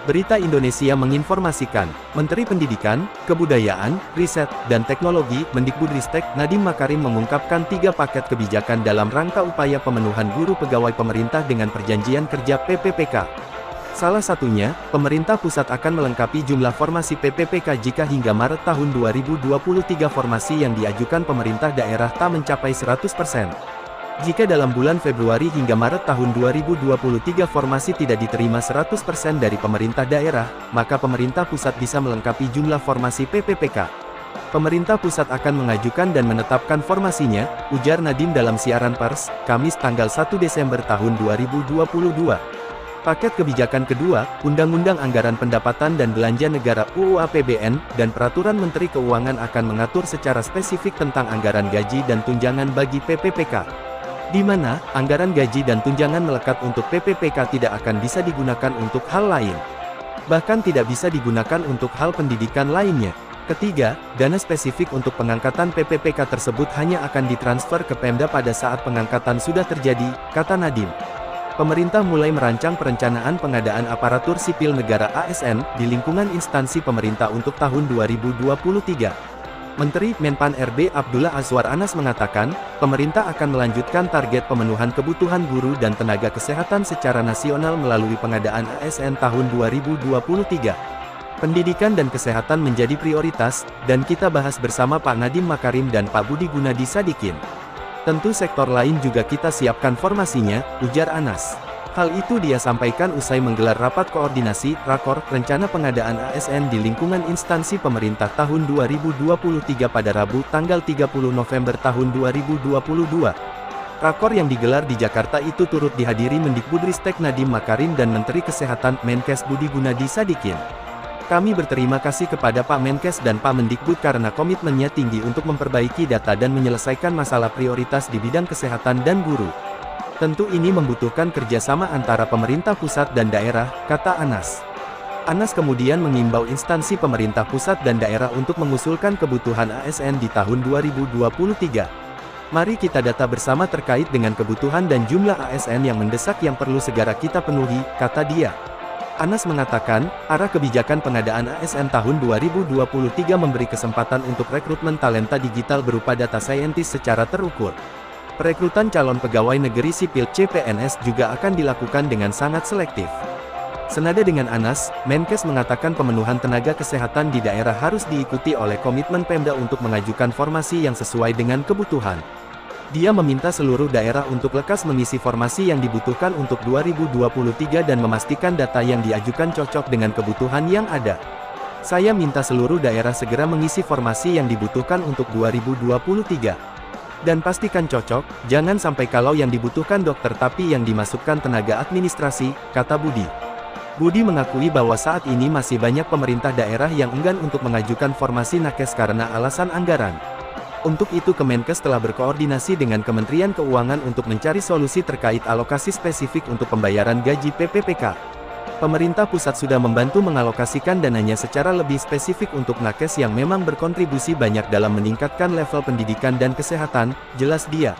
Berita Indonesia menginformasikan, Menteri Pendidikan, Kebudayaan, Riset, dan Teknologi, Mendikbudristek, Nadiem Makarim mengungkapkan 3 paket kebijakan dalam rangka upaya pemenuhan guru pegawai pemerintah dengan perjanjian kerja PPPK. Salah satunya, pemerintah pusat akan melengkapi jumlah formasi PPPK jika hingga Maret tahun 2023 formasi yang diajukan pemerintah daerah tak mencapai 100%. Jika dalam bulan Februari hingga Maret tahun 2023 formasi tidak diterima 100% dari pemerintah daerah, maka pemerintah pusat bisa melengkapi jumlah formasi PPPK. Pemerintah pusat akan mengajukan dan menetapkan formasinya, ujar Nadiem dalam siaran pers, Kamis tanggal 1 Desember tahun 2022. Paket kebijakan kedua, Undang-Undang Anggaran Pendapatan dan Belanja Negara (UU APBN) dan Peraturan Menteri Keuangan akan mengatur secara spesifik tentang anggaran gaji dan tunjangan bagi PPPK. Di mana, anggaran gaji dan tunjangan melekat untuk PPPK tidak akan bisa digunakan untuk hal lain. Bahkan tidak bisa digunakan untuk hal pendidikan lainnya. Ketiga, dana spesifik untuk pengangkatan PPPK tersebut hanya akan ditransfer ke Pemda pada saat pengangkatan sudah terjadi, kata Nadiem. Pemerintah mulai merancang perencanaan pengadaan aparatur sipil negara (ASN) di lingkungan instansi pemerintah untuk tahun 2023. Menteri Menpan RB Abdullah Azwar Anas mengatakan, pemerintah akan melanjutkan target pemenuhan kebutuhan guru dan tenaga kesehatan secara nasional melalui pengadaan ASN tahun 2023. Pendidikan dan kesehatan menjadi prioritas, dan kita bahas bersama Pak Nadiem Makarim dan Pak Budi Gunadi Sadikin. Tentu sektor lain juga kita siapkan formasinya, ujar Anas. Hal itu dia sampaikan usai menggelar rapat koordinasi, rakor, rencana pengadaan ASN di lingkungan instansi pemerintah tahun 2023 pada Rabu, tanggal 30 November tahun 2022. Rakor yang digelar di Jakarta itu turut dihadiri Mendikbudristek Nadiem Makarim dan Menteri Kesehatan, Menkes Budi Gunadi Sadikin. Kami berterima kasih kepada Pak Menkes dan Pak Mendikbud karena komitmennya tinggi untuk memperbaiki data dan menyelesaikan masalah prioritas di bidang kesehatan dan guru. Tentu ini membutuhkan kerjasama antara pemerintah pusat dan daerah, kata Anas. Anas kemudian mengimbau instansi pemerintah pusat dan daerah untuk mengusulkan kebutuhan ASN di tahun 2023. Mari kita data bersama terkait dengan kebutuhan dan jumlah ASN yang mendesak yang perlu segera kita penuhi, kata dia. Anas mengatakan, arah kebijakan pengadaan ASN tahun 2023 memberi kesempatan untuk rekrutmen talenta digital berupa data scientist secara terukur. Perekrutan calon pegawai negeri sipil (CPNS) juga akan dilakukan dengan sangat selektif. Senada dengan Anas, Menkes mengatakan pemenuhan tenaga kesehatan di daerah harus diikuti oleh komitmen Pemda untuk mengajukan formasi yang sesuai dengan kebutuhan. Dia meminta seluruh daerah untuk lekas mengisi formasi yang dibutuhkan untuk 2023 dan memastikan data yang diajukan cocok dengan kebutuhan yang ada. Saya minta seluruh daerah segera mengisi formasi yang dibutuhkan untuk 2023. Dan pastikan cocok, jangan sampai kalau yang dibutuhkan dokter tapi yang dimasukkan tenaga administrasi, kata Budi. Budi mengakui bahwa saat ini masih banyak pemerintah daerah yang enggan untuk mengajukan formasi nakes karena alasan anggaran. Untuk itu Kemenkes telah berkoordinasi dengan Kementerian Keuangan untuk mencari solusi terkait alokasi spesifik untuk pembayaran gaji PPPK. Pemerintah pusat sudah membantu mengalokasikan dananya secara lebih spesifik untuk nakes yang memang berkontribusi banyak dalam meningkatkan level pendidikan dan kesehatan, jelas dia.